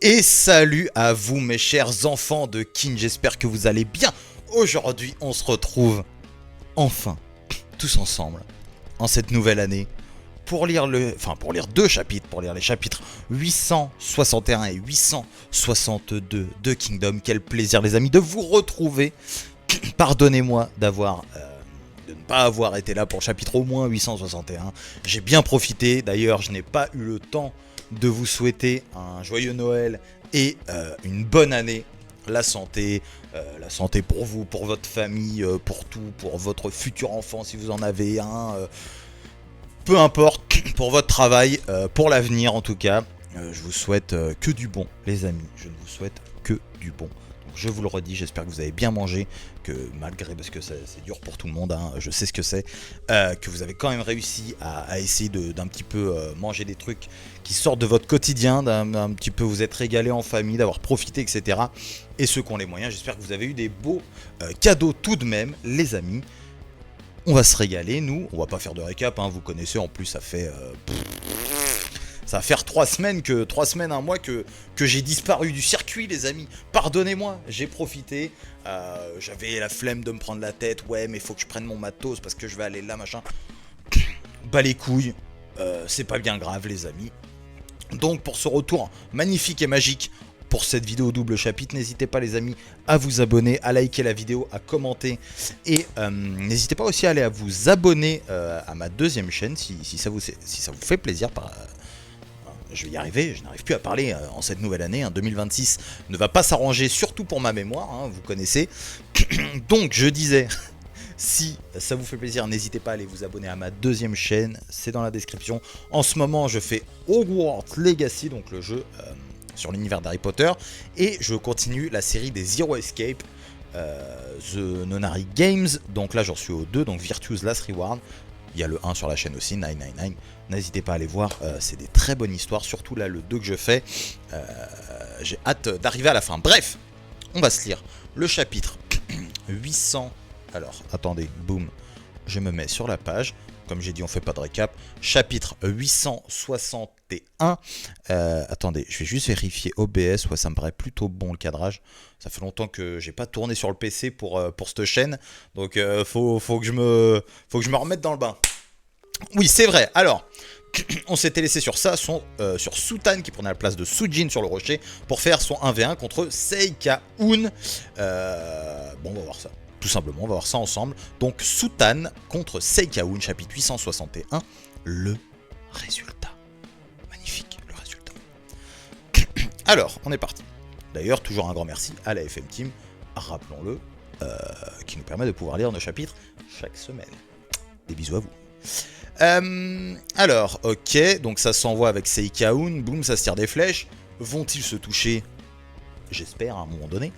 Et salut à vous mes chers enfants de Kin, j'espère que vous allez bien. Aujourd'hui on se retrouve enfin tous ensemble en cette nouvelle année pour lire deux chapitres, pour lire les chapitres 861 et 862 de Kingdom. Quel plaisir les amis de vous retrouver. Pardonnez-moi de ne pas avoir été là pour le chapitre au moins 861. J'ai bien profité, d'ailleurs je n'ai pas eu le temps de vous souhaiter un joyeux Noël et une bonne année. La santé pour vous, pour votre famille, pour tout, pour votre futur enfant si vous en avez un, peu importe, pour votre travail, pour l'avenir en tout cas. Je vous souhaite que du bon les amis, je ne vous souhaite que du bon. Donc, je vous le redis, j'espère que vous avez bien mangé, que malgré, parce que c'est dur pour tout le monde, hein, je sais ce que c'est, que vous avez quand même réussi à essayer d'un petit peu manger des trucs qui sortent de votre quotidien, d'un petit peu vous être régalé en famille, d'avoir profité, etc. Et ceux qui ont les moyens, j'espère que vous avez eu des beaux cadeaux tout de même, les amis. On va se régaler, nous, on va pas faire de récap, hein, vous connaissez, en plus ça fait... ça va faire 3 semaines, un mois que j'ai disparu du circuit, les amis. Pardonnez-moi, j'ai profité. J'avais la flemme de me prendre la tête. Ouais, mais faut que je prenne mon matos parce que je vais aller là, machin. Bah les couilles, c'est pas bien grave, les amis. Donc pour ce retour magnifique et magique pour cette vidéo double chapitre, n'hésitez pas les amis à vous abonner, à liker la vidéo, à commenter et n'hésitez pas aussi à aller à vous abonner à ma deuxième chaîne si ça vous fait plaisir. Je vais y arriver, je n'arrive plus à parler en cette nouvelle année, hein, 2026 ne va pas s'arranger, surtout pour ma mémoire, hein, vous connaissez. Donc je disais, si ça vous fait plaisir, n'hésitez pas à aller vous abonner à ma deuxième chaîne, c'est dans la description. En ce moment je fais Hogwarts Legacy, donc le jeu sur l'univers d'Harry Potter, et je continue la série des Zero Escape, The Nonary Games, donc là j'en suis au 2, donc Virtue's Last Reward. Il y a le 1 sur la chaîne aussi, 999. N'hésitez pas à aller voir, c'est des très bonnes histoires, surtout là le 2 que je fais. J'ai hâte d'arriver à la fin. Bref, on va se lire le chapitre 800. Alors, attendez, boum, je me mets sur la page. Comme j'ai dit, on fait pas de récap. Chapitre 861. Attendez, je vais juste vérifier OBS. Ouais, ça me paraît plutôt bon le cadrage. Ça fait longtemps que j'ai pas tourné sur le PC pour cette chaîne. Donc, faut que je me remette dans le bain. Oui, c'est vrai. Alors, on s'était laissé sur ça, sur Sutan qui prenait la place de Sujin sur le rocher pour faire son 1v1 contre Seika-un. Bon, on va voir ça. Tout simplement, on va voir ça ensemble. Donc, Sutan contre Seika-un, chapitre 861. Le résultat. Magnifique, le résultat. Alors, on est parti. D'ailleurs, toujours un grand merci à la FM Team, rappelons-le, qui nous permet de pouvoir lire nos chapitres chaque semaine. Des bisous à vous. Alors, ok, donc ça s'envoie avec Seika-un, boum, ça se tire des flèches. Vont-ils se toucher? J'espère, à un moment donné.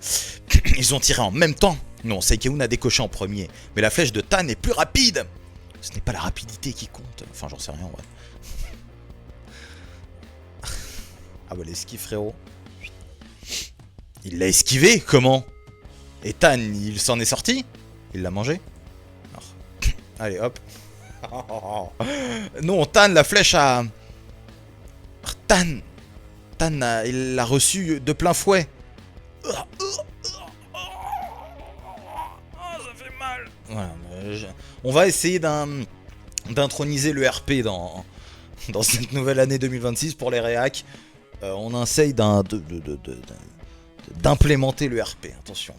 Ils ont tiré en même temps. Non, Seika-un a décoché en premier, mais la flèche de Tan est plus rapide. Ce n'est pas la rapidité qui compte. Enfin, j'en sais rien, ouais. Ah ouais, l'esquive, frérot. Il l'a esquivé, comment? Et Tan, il s'en est sorti? Il l'a mangé? Alors. Allez, hop. Non, Tan, la flèche a... Tan, il l'a reçu de plein fouet. Ça fait mal. Voilà, on va essayer d'introniser le RP dans cette nouvelle année 2026 pour les réacs. On essaye d'implémenter le RP, attention.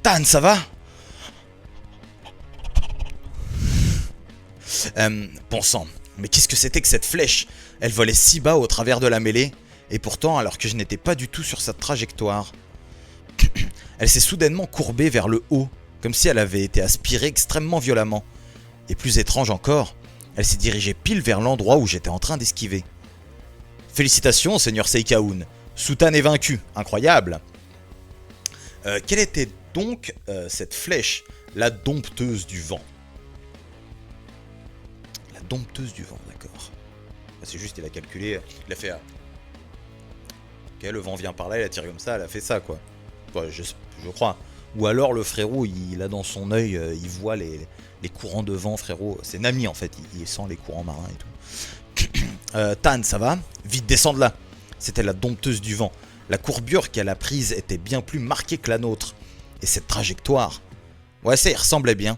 Tan, ça va? Bon sang, mais qu'est-ce que c'était que cette flèche? Elle volait si bas au travers de la mêlée, et pourtant, alors que je n'étais pas du tout sur sa trajectoire, elle s'est soudainement courbée vers le haut, comme si elle avait été aspirée extrêmement violemment. Et plus étrange encore, elle s'est dirigée pile vers l'endroit où j'étais en train d'esquiver. Félicitations, Seigneur Seika-un. Sutan est vaincu, incroyable. Quelle était donc cette flèche, la dompteuse du vent? La dompteuse du vent, d'accord. C'est juste, il a calculé, il a fait... Ok, le vent vient par là, il a tiré comme ça, elle a fait ça, quoi. Ouais, je crois. Ou alors le frérot, il a dans son œil, il voit les courants de vent, frérot. C'est Nami, en fait, il sent les courants marins et tout. Tan, ça va? Vite, descends de là. C'était la dompteuse du vent. La courbure qu'elle a prise était bien plus marquée que la nôtre. Et cette trajectoire... Ouais, ça y ressemblait bien.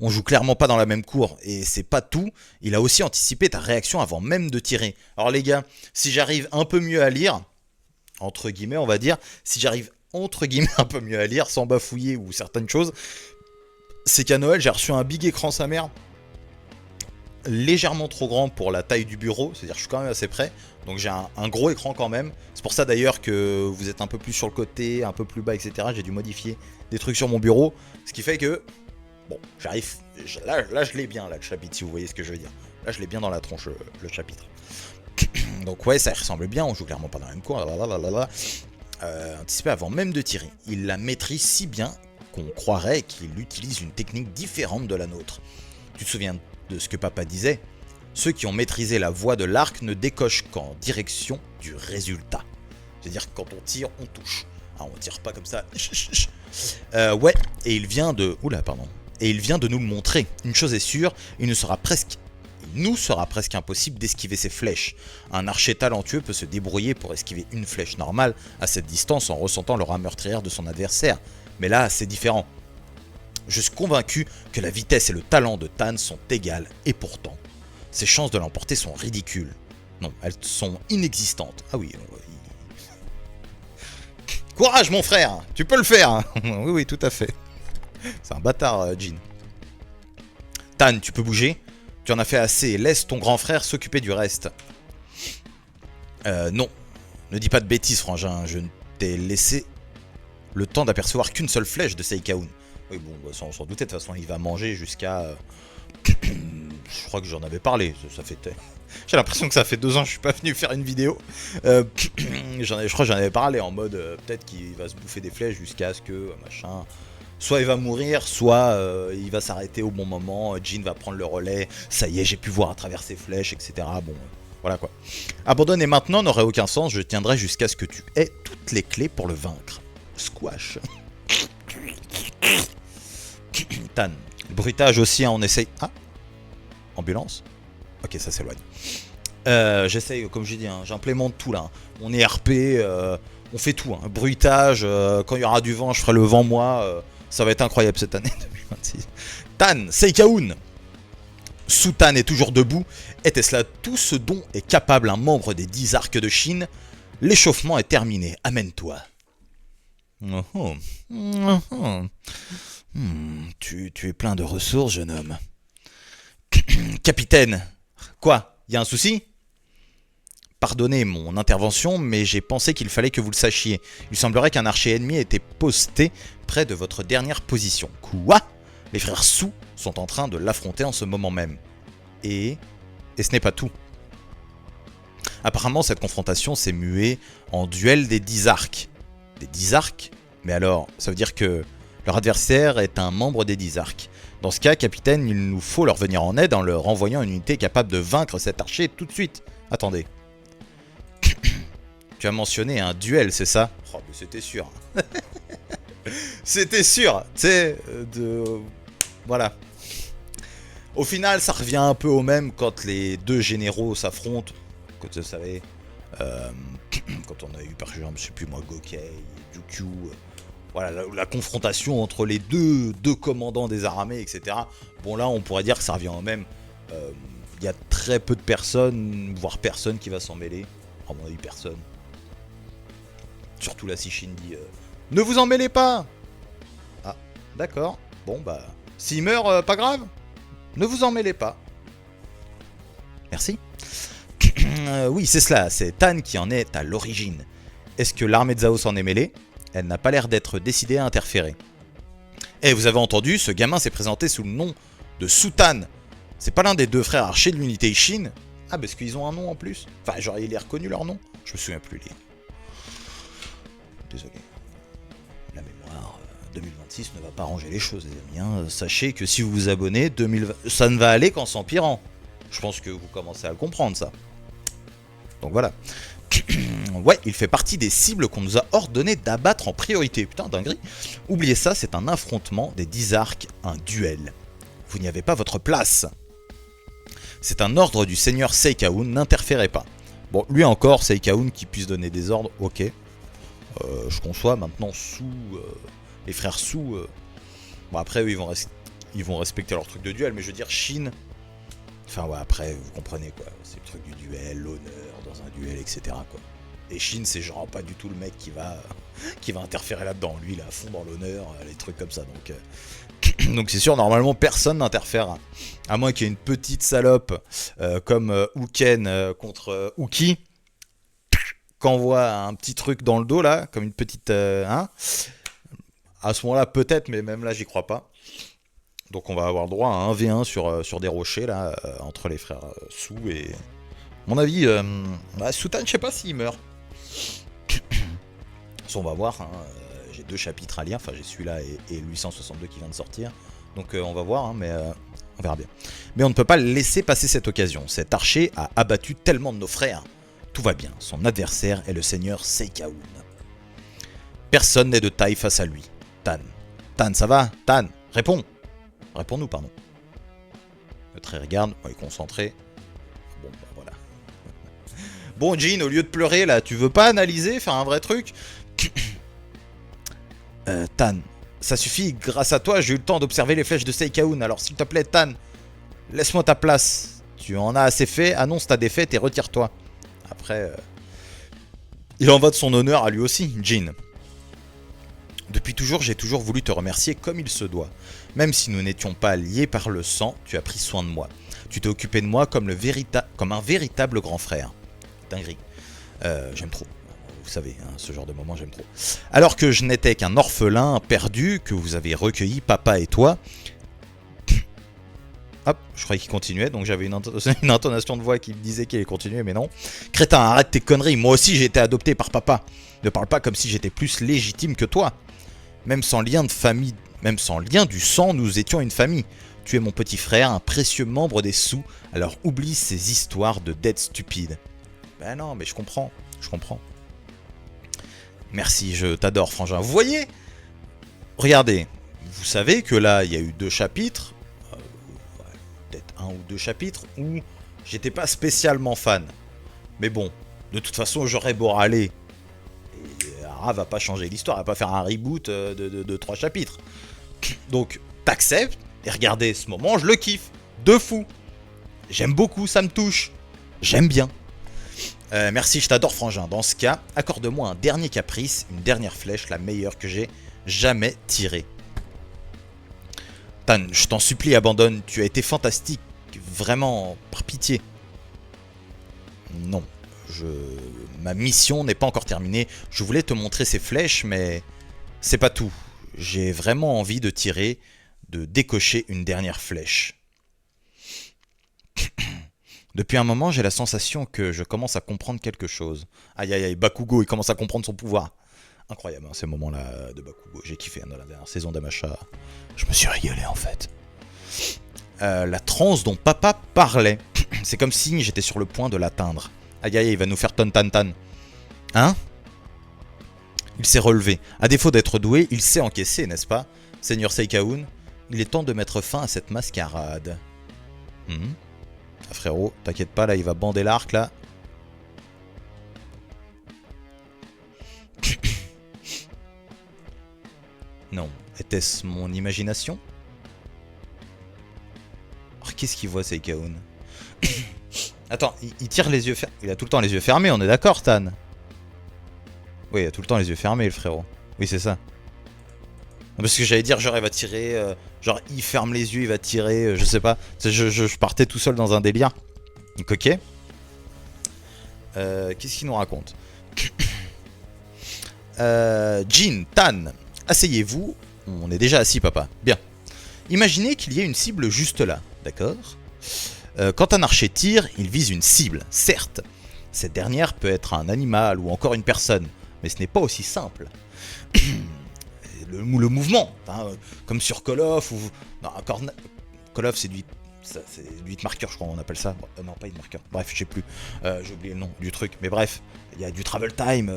On joue clairement pas dans la même cour. Et c'est pas tout, il a aussi anticipé ta réaction avant même de tirer. Alors les gars, si j'arrive un peu mieux à lire, entre guillemets on va dire, si j'arrive entre guillemets un peu mieux à lire, sans bafouiller ou certaines choses, c'est qu'à Noël j'ai reçu un big écran sa mère, légèrement trop grand pour la taille du bureau, c'est-à-dire que je suis quand même assez près, donc j'ai un gros écran quand même. C'est pour ça d'ailleurs que vous êtes un peu plus sur le côté, un peu plus bas, etc. J'ai dû modifier des trucs sur mon bureau, ce qui fait que, bon, j'arrive, là je l'ai bien, là, le chapitre, si vous voyez ce que je veux dire. Là je l'ai bien dans la tronche, le chapitre. Donc ouais, ça ressemble bien, on joue clairement pas dans la même cour, anticipé avant même de tirer. Il la maîtrise si bien qu'on croirait qu'il utilise une technique différente de la nôtre. Tu te souviens de ce que papa disait? Ceux qui ont maîtrisé la voie de l'arc ne décochent qu'en direction du résultat. C'est-à-dire que quand on tire, on touche. Ah, on tire pas comme ça. Ouais, et il vient de... Oula, pardon. Et il vient de nous le montrer. Une chose est sûre, il nous sera presque impossible d'esquiver ses flèches. Un archer talentueux peut se débrouiller pour esquiver une flèche normale à cette distance en ressentant l'aura meurtrière de son adversaire. Mais là, c'est différent. Je suis convaincu que la vitesse et le talent de Tan sont égales, et pourtant, ses chances de l'emporter sont ridicules. Non, elles sont inexistantes. Ah oui. Courage mon frère, tu peux le faire. Oui, oui, tout à fait. C'est un bâtard, Jin. Tan, tu peux bouger? Tu en as fait assez, laisse ton grand frère s'occuper du reste. Non. Ne dis pas de bêtises, frangin, je ne t'ai laissé le temps d'apercevoir qu'une seule flèche de Seikaun. Oui, bon, bah, sans douter, de toute façon, il va manger jusqu'à... je crois que j'en avais parlé, ça fait... J'ai l'impression que ça fait 2 ans que je suis pas venu faire une vidéo. Je crois que j'en avais parlé en mode, peut-être qu'il va se bouffer des flèches jusqu'à ce que, machin... Soit il va mourir, soit il va s'arrêter au bon moment, Jin va prendre le relais, ça y est, j'ai pu voir à travers ses flèches, etc. Bon, voilà quoi. Abandonner maintenant n'aurait aucun sens, je tiendrai jusqu'à ce que tu aies toutes les clés pour le vaincre. Squash. Tan. Bruitage aussi, hein, on essaye... Ah, ambulance. Ok, ça s'éloigne. J'essaye, comme j'ai dit, hein, j'implémente tout là. Hein. On est RP, on fait tout. Hein. Bruitage, quand il y aura du vent, je ferai le vent moi. Ça va être incroyable cette année 2026. Tan, Seikaun. Sous Tan est toujours debout. Était-ce là tout ce dont est capable un membre des 10 arcs de Chine? L'échauffement est terminé, amène-toi. Tu es plein de ressources, jeune homme. Capitaine. Quoi? Y a un souci? Pardonnez mon intervention, mais j'ai pensé qu'il fallait que vous le sachiez. Il semblerait qu'un archer ennemi ait été posté près de votre dernière position. Quoi? Les frères Su sont en train de l'affronter en ce moment même. Et ce n'est pas tout. Apparemment, cette confrontation s'est muée en duel des 10 arcs. Des 10 arcs? Mais alors, ça veut dire que leur adversaire est un membre des 10 arcs. Dans ce cas, capitaine, il nous faut leur venir en aide en leur envoyant une unité capable de vaincre cet archer tout de suite. Attendez. Tu as mentionné un duel, c'est ça? Oh, mais c'était sûr. C'était sûr. Tu sais, voilà. Au final, ça revient un peu au même quand les deux généraux s'affrontent. Quand vous savez, quand on a eu par exemple, je sais plus moi, Gokei, Ryukyu, voilà, la confrontation entre les deux commandants des armées, etc. Bon là, on pourrait dire que ça revient au même. Il y a très peu de personnes, voire personne qui va s'en mêler. À mon avis, personne. Surtout là, si Shin dit ne vous en mêlez pas. Ah, d'accord. Bon, bah, s'il meurt, pas grave. Ne vous en mêlez pas. Merci. Oui, c'est cela. C'est Tan qui en est à l'origine. Est-ce que l'armée de Zhao s'en est mêlée? Elle n'a pas l'air d'être décidée à interférer. Et vous avez entendu, ce gamin s'est présenté sous le nom de Su-Tan. C'est pas l'un des deux frères archers de l'unité Ishin? Ah, parce qu'ils ont un nom en plus. Enfin, genre, il est reconnu leur nom. Je me souviens plus. Désolé. La mémoire, 2026 ne va pas ranger les choses, les amis. Hein. Sachez que si vous vous abonnez, 2020, ça ne va aller qu'en s'empirant. Je pense que vous commencez à le comprendre, ça. Donc voilà. Ouais, il fait partie des cibles qu'on nous a ordonné d'abattre en priorité. Putain, dinguerie. Oubliez ça, c'est un affrontement des 10 arcs, un duel. Vous n'y avez pas votre place. C'est un ordre du seigneur Seikaun, n'interférez pas. Bon, lui encore, Seikaun qui puisse donner des ordres, ok. Je conçois maintenant sous les frères sous. Bon après eux ils vont respecter leur truc de duel, mais je veux dire Shin. Enfin ouais après vous comprenez quoi, c'est le truc du duel, l'honneur dans un duel, etc. quoi. Et Shin c'est genre pas du tout le mec qui va interférer là-dedans. Lui il est à fond dans l'honneur, les trucs comme ça donc c'est sûr normalement personne n'interfère. À moins qu'il y ait une petite salope comme Uken contre Uki. Qu'envoie un petit truc dans le dos là, comme une petite... à ce moment-là peut-être, mais même là j'y crois pas. Donc on va avoir droit à un 1v1 sur des rochers là, entre les frères Sou et... À mon avis, Soutan je sais pas s'il meurt. On va voir, hein, j'ai 2 chapitres à lire, enfin j'ai celui-là et 862 qui vient de sortir. Donc on va voir, hein, mais on verra bien. Mais on ne peut pas laisser passer cette occasion. Cet archer a abattu tellement de nos frères. Tout va bien, son adversaire est le seigneur Seikaun. Personne n'est de taille face à lui. Tan. Tan, ça va? Tan, réponds. Réponds-nous, pardon. Le trait regarde, on est concentré. Bon, bah voilà. Bon, Jin, au lieu de pleurer, là, tu veux pas analyser, faire un vrai truc? Tan, ça suffit, grâce à toi, j'ai eu le temps d'observer les flèches de Seikaun. Alors s'il te plaît, Tan, laisse-moi ta place. Tu en as assez fait, annonce ta défaite et retire-toi. Après, il en va de son honneur à lui aussi, Jin. Depuis toujours, j'ai toujours voulu te remercier comme il se doit. Même si nous n'étions pas liés par le sang, tu as pris soin de moi. Tu t'es occupé de moi comme un véritable grand frère. Dinguerie. J'aime trop. Vous savez, hein, ce genre de moment, j'aime trop. Alors que je n'étais qu'un orphelin perdu, que vous avez recueilli, papa et toi... Hop, je croyais qu'il continuait, donc j'avais une intonation de voix qui me disait qu'il allait continuer, mais non. Crétin, arrête tes conneries, moi aussi j'ai été adopté par papa. Ne parle pas comme si j'étais plus légitime que toi. Même sans lien de famille, même sans lien du sang, nous étions une famille. Tu es mon petit frère, un précieux membre des Sous, alors oublie ces histoires de dettes stupides. Ben non, mais je comprends. Merci, je t'adore, frangin. Vous voyez? Regardez, vous savez que là, il y a eu 2 chapitres, peut-être 1 ou 2 chapitres, où j'étais pas spécialement fan. Mais bon, de toute façon, j'aurais beau râler. Et Ara va pas changer l'histoire, elle va pas faire un reboot de 3 chapitres. Donc, t'acceptes, et regardez, ce moment, je le kiffe. De fou. J'aime beaucoup, ça me touche. J'aime bien. Merci, je t'adore, frangin. Dans ce cas, accorde-moi un dernier caprice, une dernière flèche, la meilleure que j'ai jamais tirée. Tan, je t'en supplie, abandonne. Tu as été fantastique. Vraiment, par pitié. Non. Ma mission n'est pas encore terminée. Je voulais te montrer ces flèches, mais c'est pas tout. J'ai vraiment envie de tirer, de décocher une dernière flèche. Depuis un moment, j'ai la sensation que je commence à comprendre quelque chose. Aïe aïe aïe, Bakugo, il commence à comprendre son pouvoir. Incroyable, hein, ces moments-là de Bakugo. J'ai kiffé dans la dernière saison d'Amasha. Je me suis régalé en fait. La transe dont papa parlait. C'est comme si j'étais sur le point de l'atteindre. Aïe aïe, il va nous faire ton-tan-tan. Hein? Il s'est relevé. À défaut d'être doué, il sait encaisser, n'est-ce pas? Seigneur Seikaun, il est temps de mettre fin à cette mascarade. Ah, frérot, t'inquiète pas, là, il va bander l'arc, là. Non, était-ce mon imagination? Oh, qu'est-ce qu'il voit, Seikaun? Attends, il tire les yeux fermés. Il a tout le temps les yeux fermés, on est d'accord, Tan? Oui, il a tout le temps les yeux fermés, le frérot. Oui, c'est ça. Parce que j'allais dire, genre, il va tirer... genre, il ferme les yeux, il va tirer... je sais pas. Je partais tout seul dans un délire. Donc, ok. Qu'est-ce qu'il nous raconte? Jin, Tan, asseyez-vous. On est déjà assis, papa. Bien. Imaginez qu'il y ait une cible juste là, d'accord? Quand un archer tire, il vise une cible, certes. Cette dernière peut être un animal ou encore une personne, mais ce n'est pas aussi simple. Le mouvement, hein, comme sur Call of ou... Non, encore... Call of, c'est du 8 marqueurs, je crois, on appelle ça. Non, pas 8 marqueurs. Bref, je sais plus. J'ai oublié le nom du truc. Mais bref, il y a du travel time,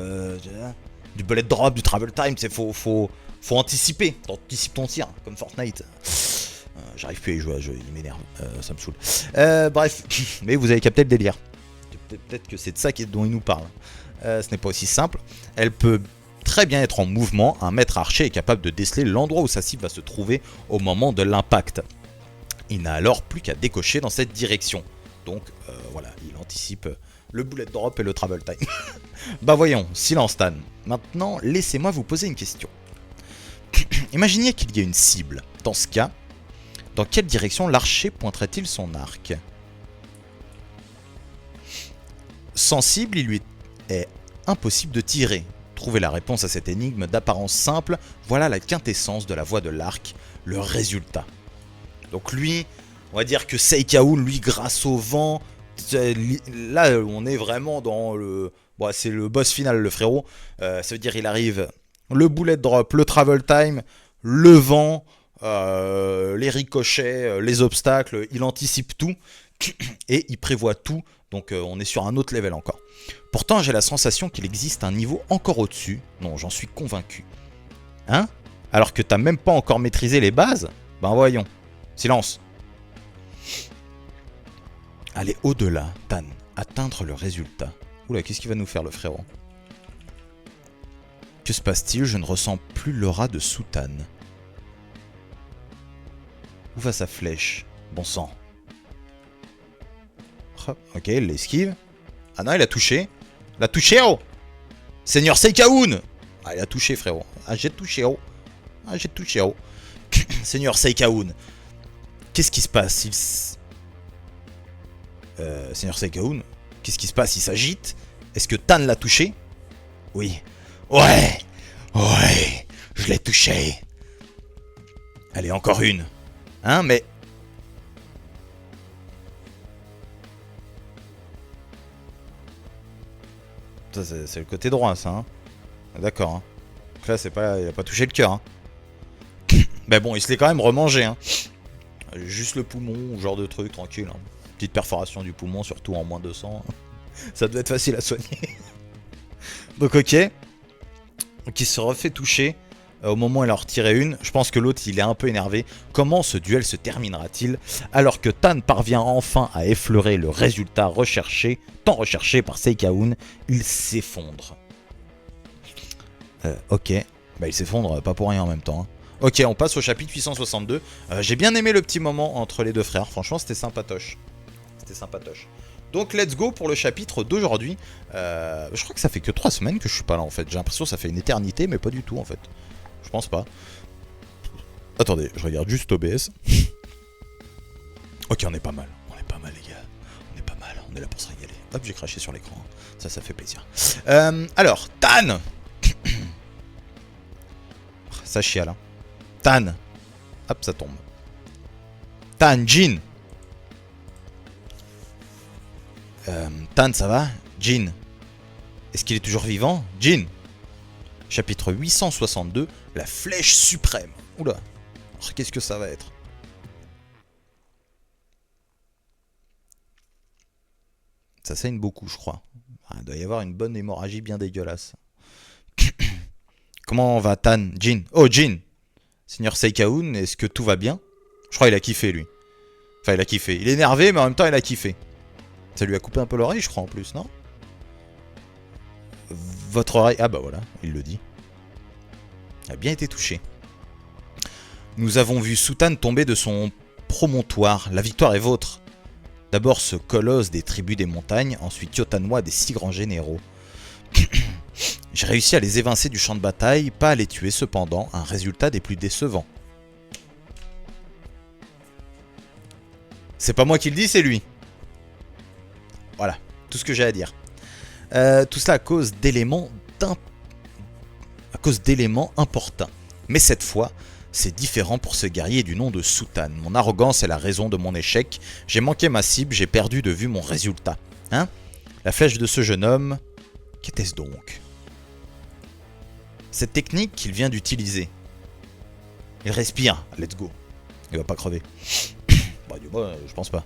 du bullet drop, du travel time. Faut anticiper. T'anticipes ton tir, comme Fortnite. J'arrive plus à y jouer, il m'énerve. Ça me saoule. Bref, mais vous avez capté le délire. Peut-être que c'est de ça dont il nous parle. Ce n'est pas aussi simple. Elle peut très bien être en mouvement, un maître archer est capable de déceler l'endroit où sa cible va se trouver au moment de l'impact. Il n'a alors plus qu'à décocher dans cette direction. Donc voilà, il anticipe le bullet drop et le travel time. Bah voyons, silence Tan. Maintenant, laissez-moi vous poser une question. Imaginez qu'il y ait une cible. Dans ce cas, dans quelle direction l'archer pointerait-il son arc? Sans cible, il lui est impossible de tirer. Trouvez la réponse à cette énigme d'apparence simple, voilà la quintessence de la voie de l'arc, le résultat. Donc lui, on va dire que Seikaun, lui, grâce au vent, là on est vraiment dans le... Bon, c'est le boss final, le frérot. Ça veut dire il arrive le bullet drop, le travel time, le vent, les ricochets, les obstacles, il anticipe tout et il prévoit tout. Donc on est sur un autre level encore. Pourtant j'ai la sensation qu'il existe un niveau encore au-dessus. Non, j'en suis convaincu. Hein? Alors que t'as même pas encore maîtrisé les bases? Ben voyons. Silence. Aller au-delà, Tan. Atteindre le résultat. Oula, qu'est-ce qu'il va nous faire le frérot? Que se passe-t-il? Je ne ressens plus l'aura de Sutan. Où va sa flèche? Bon sang. Ok, il l'esquive. Ah non, il a touché. Il a touché, oh! Seigneur Seikaun! Ah, il a touché, frérot. Ah, j'ai touché, oh. Ah, j'ai touché, oh. Seigneur Seikaun. Qu'est-ce qui se passe? Seigneur Seikaun, qu'est-ce qui se passe? Il s'agite? Est-ce que Tan l'a touché? Oui. Ouais! Ouais! Je l'ai touché. Allez, encore une. Hein, mais... C'est le côté droit, ça. Hein. D'accord. Hein. Donc là, c'est pas, il a pas touché le cœur. Hein. Mais bon, il se l'est quand même remangé. Hein. Juste le poumon, genre de truc, tranquille. Hein. Petite perforation du poumon, surtout en moins 200. Ça doit être facile à soigner. Donc ok. Donc il se refait toucher. Au moment où il en retirait une, je pense que l'autre il est un peu énervé. Comment ce duel se terminera-t-il alors que Tan parvient enfin à effleurer le résultat recherché, tant recherché par Seikaun? Il s'effondre. Ok, bah il s'effondre pas pour rien en même temps. Hein. Ok, on passe au chapitre 862. J'ai bien aimé le petit moment entre les deux frères, franchement c'était sympatoche. C'était sympatoche. Donc let's go pour le chapitre d'aujourd'hui. Je crois que ça fait que 3 semaines que je suis pas là en fait. J'ai l'impression que ça fait une éternité, mais pas du tout en fait. Je pense pas. Attendez, je regarde juste OBS. Ok, on est pas mal. On est pas mal, les gars. On est pas mal. On est là pour se régaler. Hop, j'ai craché sur l'écran. Ça fait plaisir. Alors, Tan. Ça chiale. Hein. Tan. Hop, ça tombe. Tan, Jin. Tan, ça va? Jin. Est-ce qu'il est toujours vivant? Jin. Chapitre 862, la flèche suprême. Oula, qu'est-ce que ça va être? Ça saigne beaucoup, je crois. Ah, il doit y avoir une bonne hémorragie bien dégueulasse. Comment va Tan? Jin. Oh, Jin. Seigneur Seikaun, est-ce que tout va bien? Je crois qu'il a kiffé, lui. Enfin, il a kiffé. Il est énervé, mais en même temps, il a kiffé. Ça lui a coupé un peu l'oreille, je crois, en plus, non? Votre oreille... Ah bah voilà, il le dit. Il a bien été touché. Nous avons vu Sutan tomber de son promontoire. La victoire est vôtre. D'abord ce colosse des tribus des montagnes, ensuite Yotanwa des 6 grands généraux. J'ai réussi à les évincer du champ de bataille, pas à les tuer cependant, un résultat des plus décevants. C'est pas moi qui le dis, c'est lui. Voilà, tout ce que j'ai à dire. Tout cela à cause d'éléments importuns. Mais cette fois, c'est différent pour ce guerrier du nom de Sutan. Mon arrogance est la raison de mon échec. J'ai manqué ma cible, j'ai perdu de vue mon résultat. Hein? La flèche de ce jeune homme... Qu'était-ce donc? Cette technique qu'il vient d'utiliser. Il respire. Let's go. Il va pas crever. Bah, je pense pas.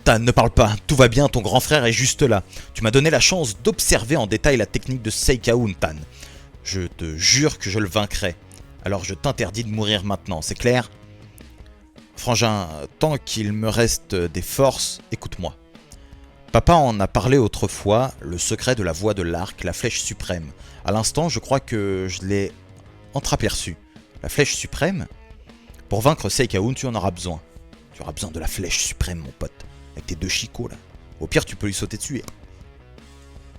Tan, ne parle pas. Tout va bien, ton grand frère est juste là. Tu m'as donné la chance d'observer en détail la technique de Seikaun, Tan. Je te jure que je le vaincrai. Alors je t'interdis de mourir maintenant, c'est clair? Frangin, tant qu'il me reste des forces, écoute-moi. Papa en a parlé autrefois, le secret de la voie de l'arc, la flèche suprême. À l'instant, je crois que je l'ai entreaperçu. La flèche suprême? Pour vaincre Seikaun, tu en auras besoin. Tu auras besoin de la flèche suprême, mon pote. Avec tes 2 chicots, là. Au pire, tu peux lui sauter dessus et...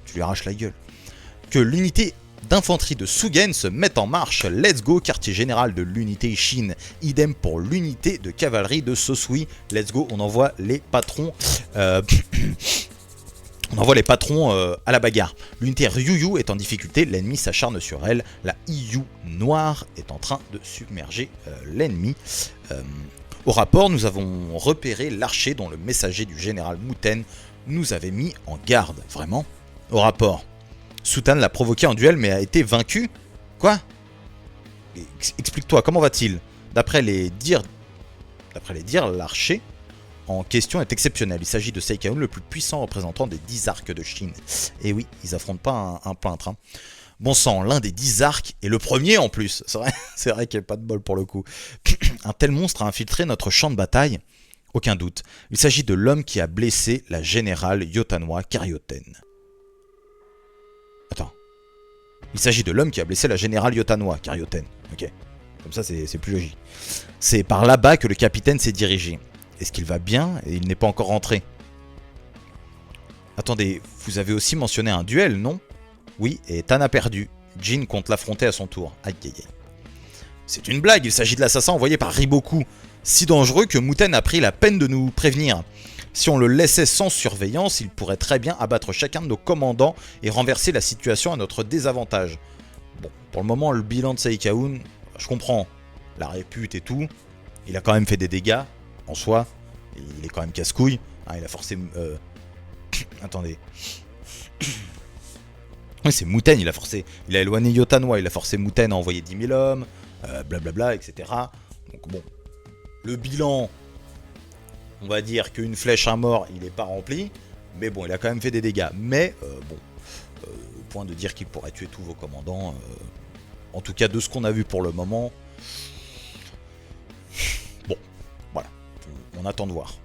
tu lui arraches la gueule. Que l'unité d'infanterie de Sugen se mette en marche. Let's go, quartier général de l'unité Shin. Idem pour l'unité de cavalerie de Sosui. Let's go, on envoie les patrons... on envoie les patrons à la bagarre. L'unité Ryuyu est en difficulté, l'ennemi s'acharne sur elle. La Iyu noire est en train de submerger l'ennemi. Au rapport, nous avons repéré l'archer dont le messager du général Muten nous avait mis en garde. Vraiment? Au rapport. Sutan l'a provoqué en duel mais a été vaincu? Quoi? Explique-toi, comment va-t-il? D'après les dires, l'archer en question est exceptionnel. Il s'agit de Seikaun, le plus puissant représentant des 10 arcs de Shin. Et oui, ils affrontent pas un peintre. Hein. Bon sang, l'un des 10 arcs, et le premier en plus. C'est vrai qu'il n'y a pas de bol pour le coup. Un tel monstre a infiltré notre champ de bataille? Aucun doute. Il s'agit de l'homme qui a blessé la générale Yotanwa Karyoten. Attends. Il s'agit de l'homme qui a blessé la générale Yotanwa Karyoten. Ok. Comme ça, c'est plus logique. C'est par là-bas que le capitaine s'est dirigé. Est-ce qu'il va bien? Et il n'est pas encore rentré. Attendez, vous avez aussi mentionné un duel, non? Oui, et Tan a perdu. Jin compte l'affronter à son tour. Aïe aïe aïe. C'est une blague, il s'agit de l'assassin envoyé par Riboku. Si dangereux que Muten a pris la peine de nous prévenir. Si on le laissait sans surveillance, il pourrait très bien abattre chacun de nos commandants et renverser la situation à notre désavantage. Bon, pour le moment, le bilan de Seikaun, je comprends. La répute et tout. Il a quand même fait des dégâts, en soi. Il est quand même casse-couille. Hein, il a forcé... Attendez. Oui, c'est Muten, il a éloigné Yotanwa, il a forcé Muten à envoyer 10 000 hommes, blablabla, etc. Donc bon, le bilan, on va dire qu'une flèche à mort, il n'est pas rempli, mais bon, il a quand même fait des dégâts. Mais bon, au point de dire qu'il pourrait tuer tous vos commandants, en tout cas de ce qu'on a vu pour le moment, bon, voilà, on attend de voir.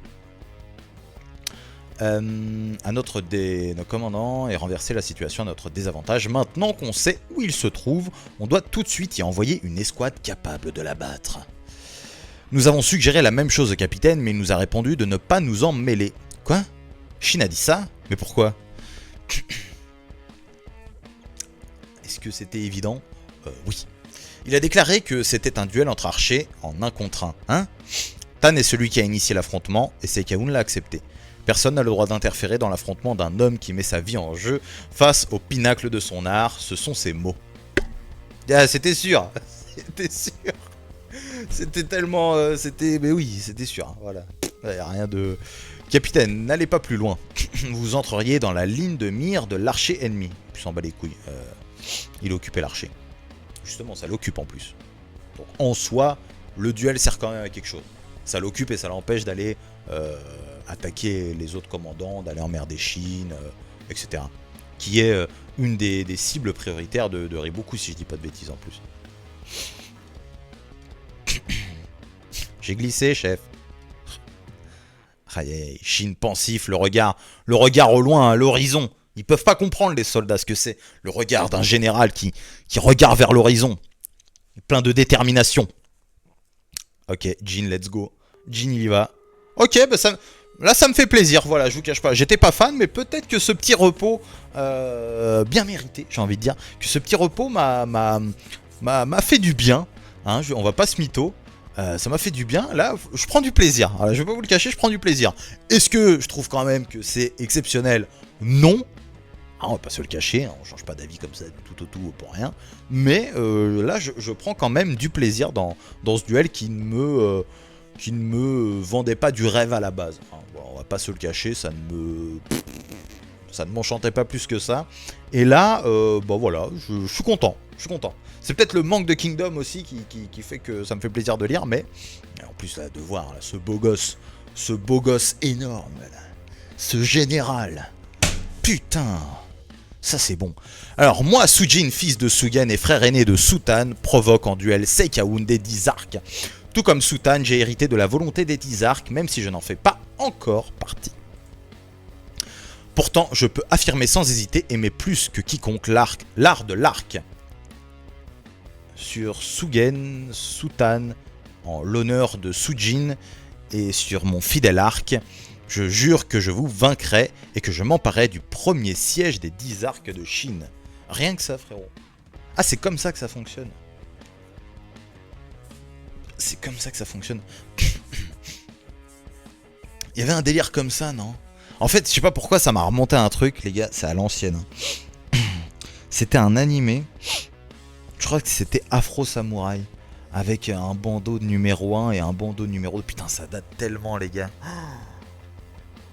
À notre nos commandants et renverser la situation à notre désavantage. Maintenant qu'on sait où il se trouve, on doit tout de suite y envoyer une escouade capable de l'abattre. Nous avons suggéré la même chose au capitaine, mais il nous a répondu de ne pas nous en mêler. Quoi? Shin a dit ça? Mais pourquoi? Est-ce que c'était évident? Oui. Il a déclaré que c'était un duel entre archers en 1 contre 1. Hein? Tan est celui qui a initié l'affrontement, et Seikaun l'a accepté. Personne n'a le droit d'interférer dans l'affrontement d'un homme qui met sa vie en jeu face au pinacle de son art. Ce sont ses mots. Ah, c'était sûr. C'était sûr. C'était tellement... Mais oui, c'était sûr. Hein, voilà. Il n'y a rien de... Capitaine, n'allez pas plus loin. Vous entreriez dans la ligne de mire de l'archer ennemi. Il s'en bat les couilles. Il occupait l'archer. Justement, ça l'occupe en plus. Donc, en soi, le duel sert quand même à quelque chose. Ça l'occupe et ça l'empêche d'aller... attaquer les autres commandants, d'aller emmerder Shin, etc. Qui est une des cibles prioritaires de Riboku, si je dis pas de bêtises en plus. J'ai glissé, chef. Aïe, aïe, Shin pensif, le regard au loin, à l'horizon. Ils peuvent pas comprendre, les soldats, ce que c'est. Le regard d'un général qui regarde vers l'horizon. Plein de détermination. Ok, Jin, let's go. Jin, il y va. Ok, bah ça... Là, ça me fait plaisir, voilà, je vous cache pas. J'étais pas fan, mais peut-être que ce petit repos, bien mérité, j'ai envie de dire, que ce petit repos m'a fait du bien. Hein, on va pas se mytho. Ça m'a fait du bien. Là, je prends du plaisir. Voilà, je vais pas vous le cacher, je prends du plaisir. Est-ce que je trouve quand même que c'est exceptionnel? Non. Ah, on va pas se le cacher, hein, on change pas d'avis comme ça tout au tout pour rien. Mais là, je prends quand même du plaisir dans ce duel qui ne me vendait pas du rêve à la base. Enfin, bon, on va pas se le cacher, ça ne m'enchantait pas plus que ça. Et là, bah voilà, je suis content. C'est peut-être le manque de Kingdom aussi qui fait que ça me fait plaisir de lire, mais en plus là, de voir là, ce beau gosse énorme, là, ce général, putain, ça c'est bon. Alors moi, Sujin, fils de Sugen et frère aîné de Sutan, provoque en duel Seikaun des 10 arcs. Tout comme Sutan, j'ai hérité de la volonté des 10 arcs, même si je n'en fais pas encore partie. Pourtant, je peux affirmer sans hésiter aimer plus que quiconque l'art de l'arc. Sur Sugen, Sutan, en l'honneur de Sujin, et sur mon fidèle arc, je jure que je vous vaincrai et que je m'emparerai du premier siège des 10 arcs de Chine. Rien que ça, frérot. Ah, c'est comme ça que ça fonctionne. C'est comme ça que ça fonctionne. Il y avait un délire comme ça, non? En fait, je sais pas pourquoi ça m'a remonté un truc, les gars, c'est à l'ancienne. C'était un animé, je crois que c'était Afro Samurai, avec un bandeau de numéro 1 et un bandeau de numéro 2. Putain, ça date tellement, les gars.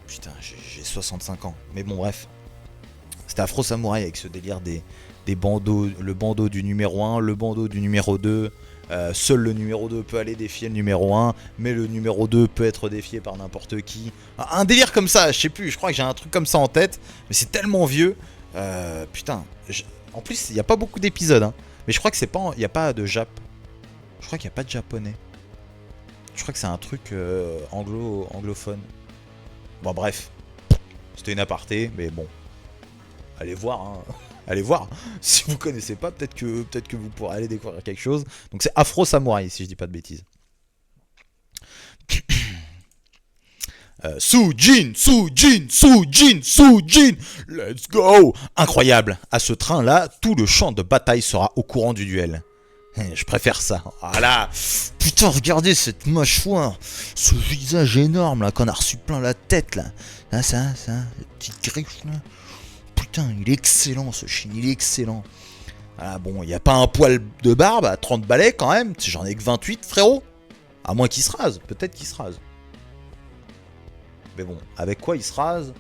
Putain, j'ai 65 ans. Mais bon, bref. C'était Afro Samurai avec ce délire des bandeaux, le bandeau du numéro 1, le bandeau du numéro 2. Seul le numéro 2 peut aller défier le numéro 1, mais le numéro 2 peut être défié par n'importe qui. Un délire comme ça, je sais plus, je crois que j'ai un truc comme ça en tête, mais c'est tellement vieux. Putain, en plus, il n'y a pas beaucoup d'épisodes, hein, mais je crois que c'est pas, il n'y a pas de Jap. Je crois qu'il n'y a pas de japonais. Je crois que c'est un truc anglophone. Bon, bref, c'était une aparté, mais bon, allez voir, hein. Allez voir, si vous connaissez pas, peut-être que vous pourrez aller découvrir quelque chose. Donc c'est Afro Samurai, si je dis pas de bêtises. Sujin, Sujin, Sujin, Sujin, let's go. Incroyable, à ce train-là, tout le champ de bataille sera au courant du duel. Je préfère ça. Voilà. Putain, regardez cette mâchoire, ce visage énorme là, qu'on a reçu plein la tête là. Là, ça, les petites griffes là. Putain, il est excellent ce Shin, il est excellent. Ah bon, il n'y a pas un poil de barbe à 30 balais quand même. J'en ai que 28, frérot. À moins qu'il se rase, peut-être qu'il se rase. Mais bon, avec quoi il se rase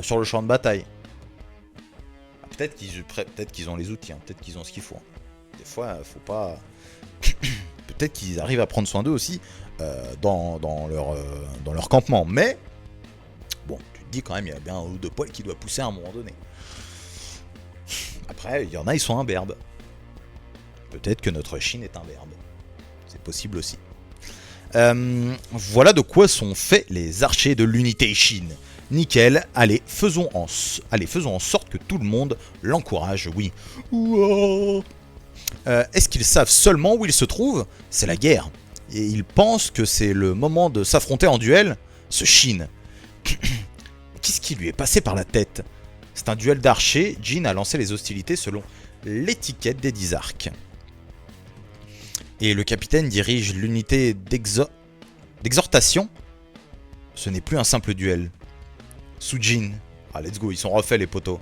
sur le champ de bataille? Peut-être qu'ils ont les outils, hein. Peut-être qu'ils ont ce qu'il faut. Des fois, faut pas... Peut-être qu'ils arrivent à prendre soin d'eux aussi dans leur campement. Mais, bon, tu te dis quand même, il y a bien un ou deux poils qui doit pousser à un moment donné. Après, il y en a, ils sont imberbes. Peut-être que notre Chine est imberbe. C'est possible aussi. Voilà de quoi sont faits les archers de l'unité Chine. Nickel, allez, faisons en sorte que tout le monde l'encourage, oui. Est-ce qu'ils savent seulement où ils se trouvent? C'est la guerre. Et ils pensent que c'est le moment de s'affronter en duel? Ce Chine. Qu'est-ce qui lui est passé par la tête? C'est un duel d'archers. Jin a lancé les hostilités selon l'étiquette des 10 arcs. Et le capitaine dirige l'unité d'exhortation. Ce n'est plus un simple duel. Sujin. Ah, let's go, ils sont refaits les poteaux.